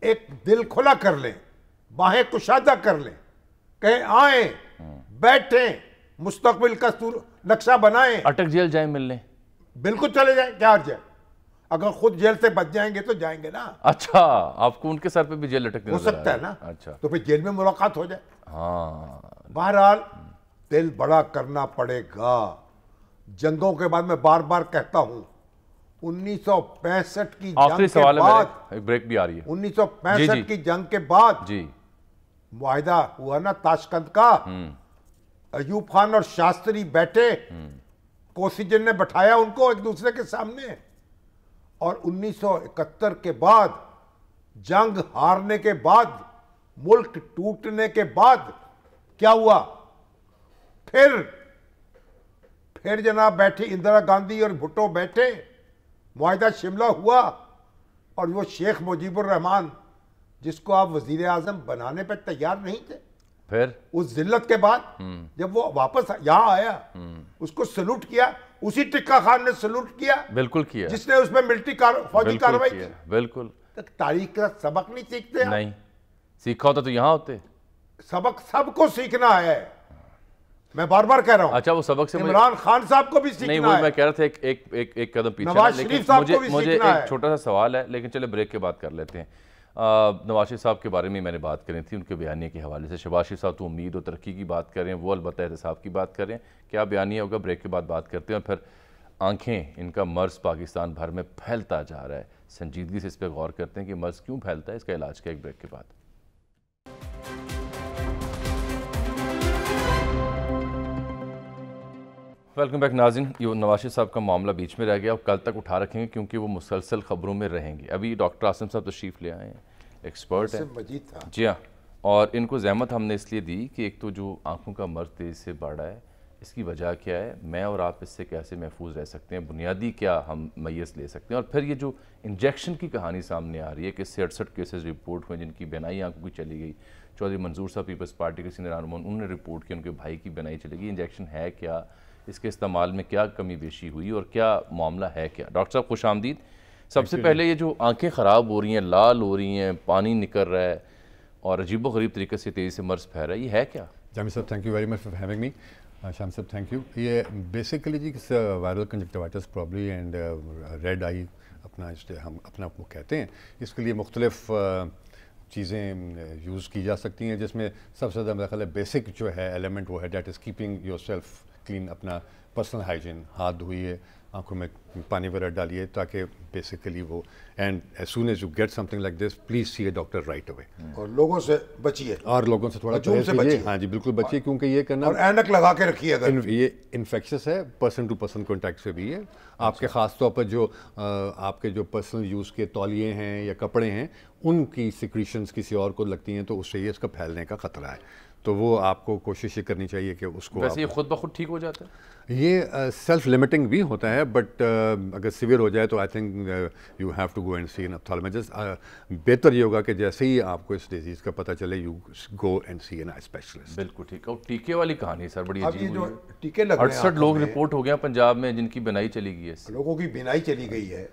S2: ایک دل کھلا کر لیں, باہیں کشادہ کر لیں, کہیں آئیں بیٹھیں, مستقبل کا نقشہ بنائیں.
S1: اٹک جیل جائیں ملنے,
S2: بالکل چلے جائیں, کیا حرج ہے؟ اگر خود جیل سے بچ جائیں گے تو جائیں گے نا.
S1: اچھا, آپ کو ان کے سر پہ بھی جیل لٹکنے
S2: ہو سکتا ہے نا.
S1: اچھا,
S2: تو پھر جیل میں ملاقات ہو جائے.
S1: ہاں,
S2: بہرحال دل بڑا کرنا پڑے گا. جنگوں کے بعد میں بار بار کہتا ہوں, 1965 کی
S1: آخری سوال ہے, ایک بریک بھی آ رہی ہے.
S2: 1965 کی جنگ کے بعد
S1: جی
S2: معاہدہ ہوا نا تاشقند کا. ایوب خان اور شاستری بیٹھے, کوسی جن نے بٹھایا ان کو ایک دوسرے کے سامنے. اور 1971 کے بعد, جنگ ہارنے کے بعد, ملک ٹوٹنے کے بعد کیا ہوا؟ پھر جناب بیٹھی اندرا گاندھی اور بھٹو بیٹھے, معاہدہ شملہ ہوا. اور وہ شیخ مجیب الرحمان جس کو آپ وزیر اعظم بنانے پہ تیار نہیں تھے,
S1: پھر اس
S2: ذلت کے بعد جب وہ واپس یہاں آیا, اس کو سلوٹ کیا. اسی ٹکا خان نے سلوٹ کیا,
S1: بالکل کیا,
S2: جس نے اس میں ملٹری فوجی کارروائی کی.
S1: بالکل.
S2: تاریخ کا سبق نہیں سیکھتے؟
S1: نہیں سیکھا ہوتا تو یہاں ہوتے.
S2: سبق سب کو سیکھنا ہے, میں بار بار کہہ رہا ہوں.
S1: اچھا, وہ سبق سے
S2: عمران خان صاحب کو بھی سیکھنا ہے.
S1: نہیں, وہ میں کہہ رہا تھا ایک قدم پیچھے.
S2: نواز شریف صاحب کو بھی
S1: مجھے
S2: سیکھنا ہے.
S1: ایک چھوٹا سا سوال ہے, لیکن چلے بریک کے بعد کر لیتے ہیں. نواز شریف صاحب کے بارے میں میں نے بات کریں تھی ان کے بیانیے کے حوالے سے. شہباز شریف صاحب تو امید و ترقی کی بات کر رہے ہیں, وہ البتہ احتساب کی بات کر رہے ہیں. کیا بیانیہ ہوگا بریک کے بعد بات کرتے ہیں. اور پھر آنکھیں, ان کا مرض پاکستان بھر میں پھیلتا جا رہا ہے, سنجیدگی سے اس پہ غور کرتے ہیں کہ مرض کیوں پھیلتا ہے, اس کا علاج کیا, ایک بریک کے بعد. ویلکم بیک ناظرین. یہ نواز شریف صاحب کا معاملہ بیچ میں رہ گیا اور کل تک اٹھا رکھیں گے کیونکہ وہ مسلسل خبروں میں رہیں گے. ابھی ڈاکٹر عاصم صاحب تشریف لے آئے ہیں, ایکسپرٹ ہیں.
S2: مجید تھا.
S1: جی ہاں, اور ان کو زحمت ہم نے اس لیے دی کہ ایک تو جو آنکھوں کا مرض تیزی سے بڑھ رہا ہے, اس کی وجہ کیا ہے, میں اور آپ اس سے کیسے محفوظ رہ سکتے ہیں, بنیادی کیا ہم میز لے سکتے ہیں. اور پھر یہ جو انجیکشن کی کہانی سامنے آ رہی ہے کہ 66 کیسز رپورٹ ہوئے جن کی بینائی آنکھوں کی چلی گئی. چودھری منظور صاحب پیپلز پارٹی کے سینئر رہنما, انہوں نے رپورٹ کی ان کے بھائی کی بینائی چلی گئی. انجیکشن ہے کیا, اس کے استعمال میں کیا کمی بیشی ہوئی اور کیا معاملہ ہے کیا. ڈاکٹر صاحب خوش آمدید. سب سے پہلے یہ جو آنکھیں خراب ہو رہی ہیں, لال ہو رہی ہیں, پانی نکل رہا ہے اور عجیب و غریب طریقے سے تیزی سے مرض پھیل رہا ہے, یہ ہے کیا؟
S4: Jami sahab thank you very much for having me. Sham sahab thank you. یہ بیسیکلی جی viral conjunctivitis probably and red eye اپنا ہم اپنا وہ کہتے ہیں. اس کے لیے مختلف چیزیں یوز کی جا سکتی ہیں, جس میں سب سے زیادہ میرا خیال ہے بیسک جو ہے ایلیمنٹ وہ ہے that is keeping your self clean. اپنا پرسنل ہائیجین, ہاتھ دھوئیے, آنکھوں میں پانی وغیرہ ڈالیے تاکہ بیسیکلی وہ, and as soon as you get something like this please see a doctor right away.
S2: اور لوگوں سے بچیے,
S4: اور لوگوں سے تھوڑا پرہیز کیجیے. ہاں جی بالکل بچیے, کیونکہ یہ کرنا,
S2: اور اینک لگا کے رکھیے. اگر
S4: یہ انفیکشس ہے, پرسن ٹو پرسن کانٹیکٹ سے بھی ہے. آپ کے خاص طور پر جو آپ کے جو پرسنل یوز کے تولیے ہیں یا کپڑے ہیں, ان کی سیکریشنز کسی اور کو لگتی ہیں تو اس سے یہ اس کا پھیلنے کا خطرہ ہے. تو وہ آپ کو کوشش یہ کرنی چاہیے کہ اس کو,
S1: ویسے یہ خود بخود ٹھیک ہو جاتا ہے.
S4: یہ سیلف لمیٹنگ بھی ہوتا ہے, بٹ اگر سیویئر ہو جائے تو I think you have to go and see an ophthalmologist. بہتر یہ ہوگا کہ جیسے ہی آپ کو اس ڈیزیز کا پتہ چلے you go and see an eye specialist.
S1: بالکل ٹھیک ہے. اور ٹیکے والی کہانی سر بڑی
S2: اب یہ
S1: عجیب
S2: جو
S1: ہوئی,
S2: ٹیکے لگ رہے ہیں
S1: 68 لوگ رپورٹ ہو گیا پنجاب میں جن کی بینائی چلی گئی ہے.
S2: لوگوں کی بینائی چلی گئی ہے.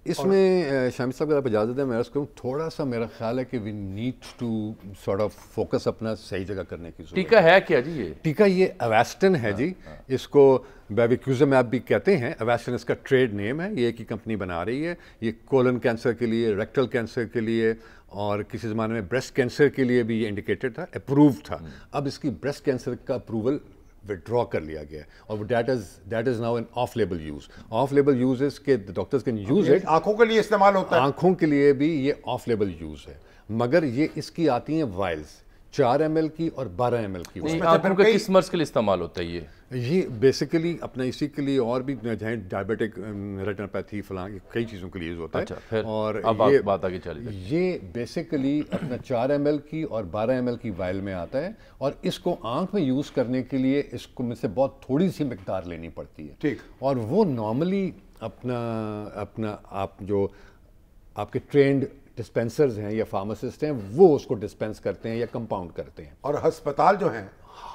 S4: اس میں شامی صاحب اگر آپ اجازت دیں میں عرض کروں, تھوڑا سا میرا خیال ہے کہ we need to sort of focus اپنا صحیح جگہ کرنے کی ضرورت.
S1: ٹیکہ ہے کیا جی؟ یہ
S4: ٹیکہ یہ اویسٹن ہے جی, اس کو بیویکیوزمیب بھی کہتے ہیں. اویسٹن اس کا ٹریڈ نیم ہے, یہ ایک ہی کمپنی بنا رہی ہے. یہ کولن کینسر کے لیے, ریکٹل کینسر کے لیے, اور کسی زمانے میں بریسٹ کینسر کے لیے بھی یہ انڈیکیٹڈ تھا, اپرووڈ تھا. اب اس کی بریسٹ کینسر کا اپروول withdraw کر لیا گیا, اور that is now an off label use. off label use is کہ doctors can use it.
S2: آنکھوں کے لیے استعمال ہوتا ہے.
S4: آنکھوں کے لیے بھی یہ off label use ہے, مگر یہ اس کی آتی ہیں وائلز 4 ml کی اور 12 ml کی.
S1: آنکھوں کا کس مرض کے لیے استعمال ہوتا ہے
S4: یہ بیسیکلی اپنا اسی کے لیے, اور بھی جہاں ڈائبیٹک ریٹینوپیتھی فلاں کئی چیزوں کے لیے یوز ہوتا ہے. اور یہ بیسیکلی اپنا 4 ml کی اور 12 ml کی وائل میں آتا ہے, اور اس کو آنکھ میں یوز کرنے کے لیے اس کو میں سے بہت تھوڑی سی مقدار لینی پڑتی ہے.
S2: ٹھیک.
S4: اور وہ نارملی اپنا آپ جو آپ کے ٹرینڈ ڈسپینسرز ہیں یا فارماسسٹ ہیں وہ اس کو ڈسپینس کرتے ہیں یا کمپاؤنڈ کرتے ہیں. اور
S2: ہسپتال جو ہیں,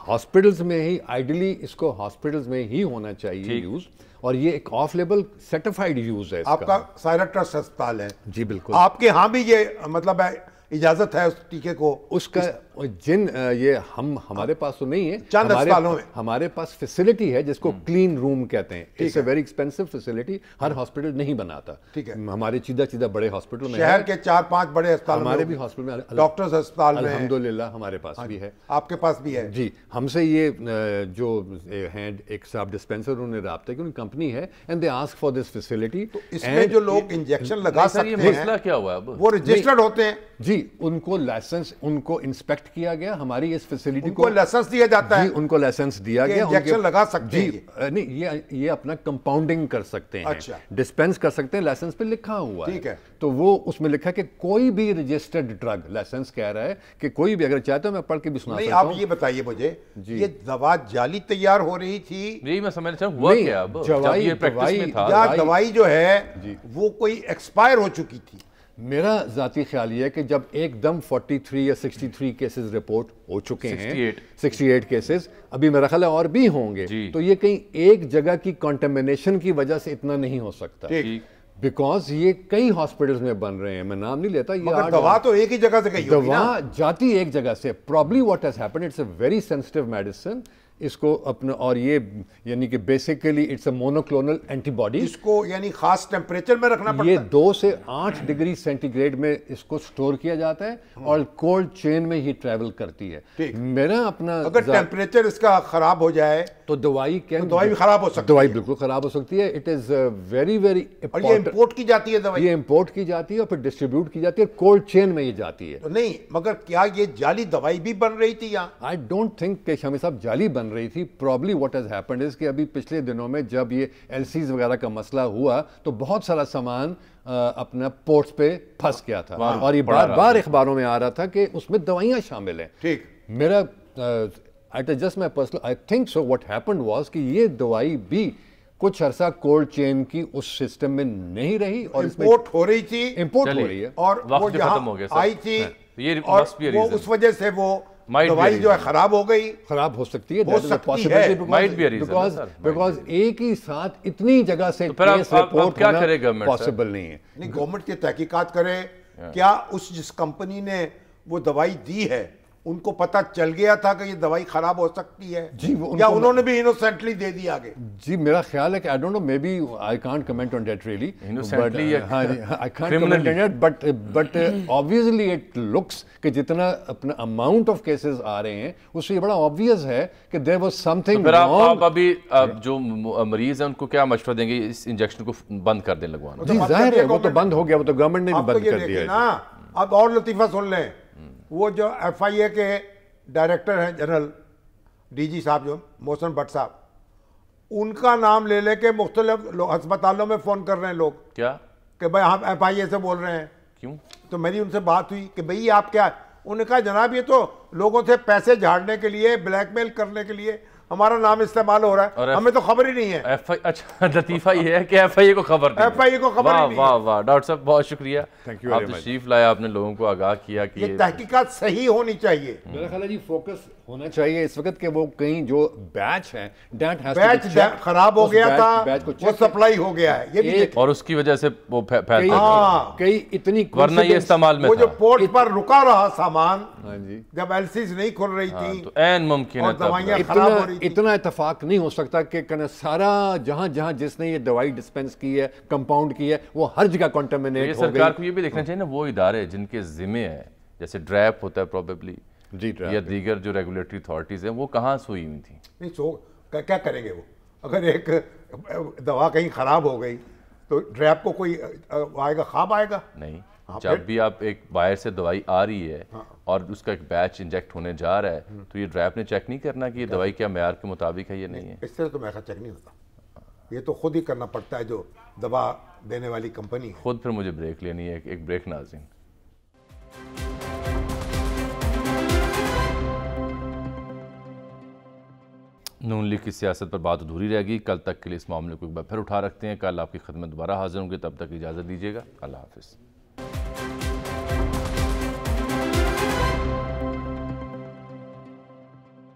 S4: ہاسپٹلز میں ہی, آئیڈلی اس کو ہاسپٹلز میں ہی ہونا چاہیے یوز, اور یہ ایک آف لیبل سرٹیفائیڈ یوز ہے.
S2: آپ کا سائرا ٹرسٹ ہسپتال ہے
S4: جی بالکل,
S2: آپ کے ہاں بھی یہ مطلب ہے اجازت ہے اس ٹیکے کو,
S4: اس کا یہ ہمارے پاس تو نہیں ہے,
S2: چند اسپتالوں میں
S4: ہمارے پاس فیسلٹی ہے جس کو کلین روم کہتے ہیں. It's a very expensive facility, ہر ہاسپٹل نہیں بناتا.
S2: ٹھیک ہے,
S4: ہمارے چیدہ بڑے ہاسپٹل میں,
S2: شہر کے 4-5 بڑے اسپتال
S4: ہمارے بھی ہاسپٹل میں,
S2: ڈاکٹرز ہسپتال میں
S4: الحمدللہ ہمارے پاس بھی ہے.
S2: آپ کے پاس بھی ہے
S4: جی. ہم سے یہ جو ہیں ایک صاحب ڈسپینسر, انہوں نے رابطہ کیا, ان کی کمپنی ہے, and they ask for this facility.
S2: اس میں جو لوگ انجیکشن لگا سکتے ہیں,
S1: مسئلہ کیا ہوا ہے
S2: وہ رجسٹرڈ ہوتے ہیں
S4: جی, ان کو لائسنس, ان کو انسپیکٹ کیا گیا, ہماری اس فیسلٹی
S2: کو لائسنس دیا جاتا ہے.
S4: جی ان کو لائسنس دیا گیا,
S2: انجیکشن لگا سکتے ہیں.
S4: جی نہیں, یہ اپنا کمپاؤنڈنگ کر سکتے ہیں, ڈسپینس کر سکتے ہیں, لائسنس پہ لکھا ہوا ہے.
S2: ٹھیک ہے,
S4: تو وہ اس میں لکھا کہ کوئی بھی رجسٹرڈ ڈرگ, لائسنس کہہ رہا ہے کہ کوئی بھی, اگر چاہتا ہوں میں پڑھ کے بھی سنا سکتا ہوں.
S2: آپ یہ بتائیے مجھے, یہ دوا جعلی تیار ہو رہی تھی,
S1: یہی میں سمجھنا چاہوں ہوا کیا اب, جب یہ پریکٹس میں تھا,
S2: یا دوائی جو ہے وہ کوئی ایکسپائر ہو چکی تھی؟
S4: میرا ذاتی خیال یہ ہے کہ جب ایک دم 43 یا 63 کیسز رپورٹ ہو چکے ہیں, 68 کیسز, ابھی میرا خیال ہے اور بھی ہوں گے, تو یہ کہیں ایک جگہ کی کنٹامینیشن کی وجہ سے اتنا نہیں ہو سکتا, بیکاز یہ کئی ہاسپٹلز میں بن رہے ہیں. میں نام نہیں لیتا,
S2: یہ دوا تو ایک ہی جگہ سے گئی ہوگی نا,
S4: دوا جاتی ایک جگہ سے. Probably what has happened, it's a very sensitive medicine, اس کو اپنا, اور یہ یعنی کہ basically it's a monoclonal antibody.
S2: اس کو یعنی خاص ٹیمپریچر میں رکھنا پڑتا
S4: یہ
S2: ہے.
S4: 2 سے 8 ڈگری سینٹی گریڈ میں اس کو سٹور کیا جاتا ہے اور کولڈ چین میں ہی ٹریول کرتی ہے. میرا اپنا
S2: اگر ٹیمپریچر اس کا خراب ہو جائے
S4: تو دوائی
S2: بھی خراب ہو سکتی ہے.
S4: دوائی بالکل خراب ہو سکتی ہے. اٹ از ویری ویری
S2: اور یہ امپورٹ کی جاتی ہے دوائی.
S4: یہ امپورٹ کی جاتی ہے اور پھر ڈسٹریبیوٹ کی جاتی ہے, کولڈ چین میں یہ جاتی ہے.
S2: نہیں مگر کیا یہ جعلی دوائی بھی بن رہی تھی یہاں؟
S4: آئی ڈونٹ تھنک کہ شامی صاحب جعلی بن رہی تھی. Probably what has happened is کہ ابھی پچھلے دنوں میں جب یہ ایل سیز وغیرہ کا مسئلہ ہوا تو بہت سارا سامان اپنا پورٹس پہ پھنس گیا تھا اور یہ بار بار اخباروں میں آ رہا تھا کہ اس میں دوائیاں شامل ہیں.
S2: ٹھیک.
S4: میرا just my personal I think so what happened was کہ یہ دوائی بھی کچھ عرصہ کولڈ چین کی اس سسٹم میں نہیں رہی اور
S2: امپورٹ ہو رہی تھی,
S4: امپورٹ ہو رہی ہے
S2: اور وہ یہاں آئی تھی اور وہ اس وجہ سے وہ دوائی جو ہے خراب ہو گئی,
S4: خراب ہو سکتی ہے. بیکاز ایک ہی ساتھ اتنی جگہ سے کیس رپورٹ ہونا پاسبل نہیں ہے.
S2: نہیں, گورنمنٹ کی تحقیقات کرے. کیا اس جس کمپنی نے وہ دوائی دی ہے ان کو پتہ چل گیا تھا کہ یہ دوائی خراب ہو سکتی ہے یا انہوں نے بھی انوسینٹلی دے دی آگے؟
S4: جی میرا خیال ہے کہ I don't know, maybe I can't comment on that really.
S1: Innocently
S4: I can't comment on that, but obviously it looks کہ جتنا اپنا amount of cases آ رہے ہیں اس سے یہ بڑا obvious ہے کہ there was something wrong.
S1: پھر آپ ابھی جو مریض ہیں ان کو کیا مشورہ دیں گے اس انجیکشن کو بند کر دیں لگوانا؟
S4: جی ظاہر ہے وہ تو بند ہو گیا, وہ تو گورنمنٹ نے بھی بند کر دیا ہے.
S2: اب اور لطیفہ سن لیں, وہ جو ایف آئی اے کے ڈائریکٹر ہیں جنرل ڈی جی صاحب جو محسن بٹ صاحب, ان کا نام لے لے کے مختلف ہسپتالوں میں فون کر رہے ہیں لوگ.
S1: کیا
S2: کہ بھائی ہم ایف آئی اے سے بول رہے ہیں.
S1: کیوں؟
S2: تو میری ان سے بات ہوئی کہ بھئی آپ کیا, انہوں نے کہا جناب یہ تو لوگوں سے پیسے جھاڑنے کے لیے, بلیک میل کرنے کے لیے ہمارا نام استعمال ہو رہا ہے, ہمیں تو خبر ہی نہیں ہے.
S1: اچھا لطیفہ یہ ہے کہ ایف آئی اے کو خبر نہیں,
S2: ایف آئی اے کو خبر ہی نہیں.
S1: واہ واہ ڈاکٹر صاحب بہت شکریہ, آپ تشریف لائے, آپ نے لوگوں کو آگاہ کیا کہ
S2: یہ تحقیقات صحیح ہونی چاہیے.
S4: میرا خیال ہے جی فوکس ہونا چاہیے اس وقت کہ وہ کہیں جو بیچ ہے
S2: بیچ خراب ہو گیا تھا, وہ سپلائی ہو گیا ہے, یہ بھی
S1: اور اس کی وجہ سے وہ پھیلتا ہے.
S4: کئی اتنی
S1: ورنہ یہ استعمال میں
S2: وہ جو پورٹ پر رکا رہا سامان
S4: جی
S2: جب ایل سیز نہیں کھل رہی تھی
S1: تو عین ممکن ہے
S2: دوائیاں خراب ہو رہی تھی.
S4: اتنا اتفاق نہیں ہو سکتا کہ سارا جہاں جہاں جس نے یہ دوائی ڈسپینس کی ہے, کمپاؤنڈ کی ہے, وہ ہر جگہ کنٹامینیٹ ہو گئی.
S1: سرکار کو یہ بھی دیکھنا چاہیے نا وہ ادارے جن کے ذمہ ہے, جیسے ڈریپ ہوتا ہے پروبیبلی یا دیگر جو ریگولیٹری اتھارٹیز ہیں, وہ کہاں سوئی ہوئی تھیں؟
S2: نہیں سو کیا کریں گے وہ, اگر ایک دوا کہیں خراب ہو گئی تو ڈریپ کو کوئی آئے گا, خواب آئے گا؟
S1: نہیں, جب بھی آپ ایک باہر سے دوائی آ رہی ہے اور اس کا ایک بیچ انجیکٹ ہونے جا رہا ہے تو یہ ڈریپ نے چیک نہیں کرنا کہ یہ دوائی کیا معیار کے مطابق ہے یا نہیں ہے؟
S2: اس طرح تو میرا چیک نہیں ہوتا, یہ تو خود ہی کرنا پڑتا ہے جو دوا دینے والی کمپنی ہے.
S1: خود پھر مجھے بریک لینی ہے, ایک بریک ناظرین. نون لیگ کی سیاست پر بات ادھوری رہ گئی, کل تک کے لیے اس معاملے کو ایک بار پھر اٹھا رکھتے ہیں. کل آپ کی خدمت دوبارہ حاضر ہوں گے, تب تک اجازت دیجیے گا. اللہ حافظ.